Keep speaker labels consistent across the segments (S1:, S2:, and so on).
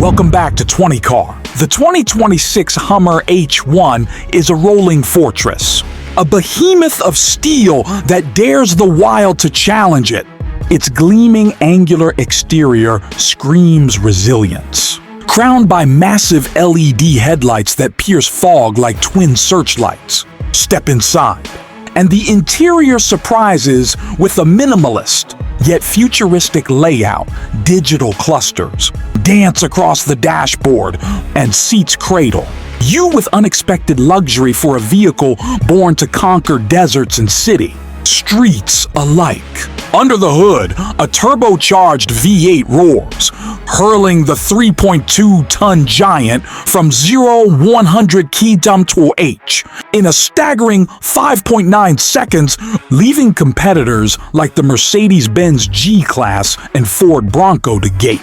S1: Welcome back to 20 Car. The 2026 Hummer H1 is a rolling fortress, a behemoth of steel that dares the wild to challenge it. Its gleaming angular exterior screams resilience. Crowned by massive LED headlights that pierce fog like twin searchlights. Step inside, and the interior surprises with a minimalist, yet futuristic layout. Digital clusters dance across the dashboard and seats cradle. You with unexpected luxury for a vehicle born to conquer deserts and streets alike. Under the hood, a turbocharged V8 roars, hurling the 3.2-ton giant from 0-100 km/h in a staggering 5.9 seconds, leaving competitors like the Mercedes-Benz G-Class and Ford Bronco to gape.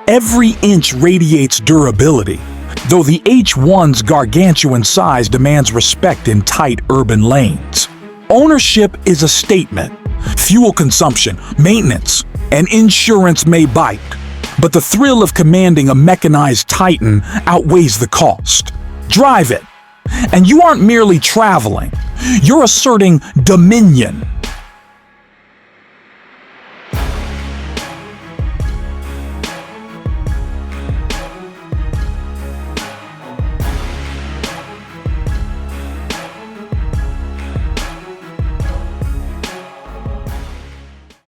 S1: Every inch radiates durability, though the H1's gargantuan size demands respect in tight urban lanes. Ownership is a statement. Fuel consumption, maintenance, and insurance may bite, but the thrill of commanding a mechanized titan outweighs the cost. Drive it, and you aren't merely traveling, you're asserting dominion.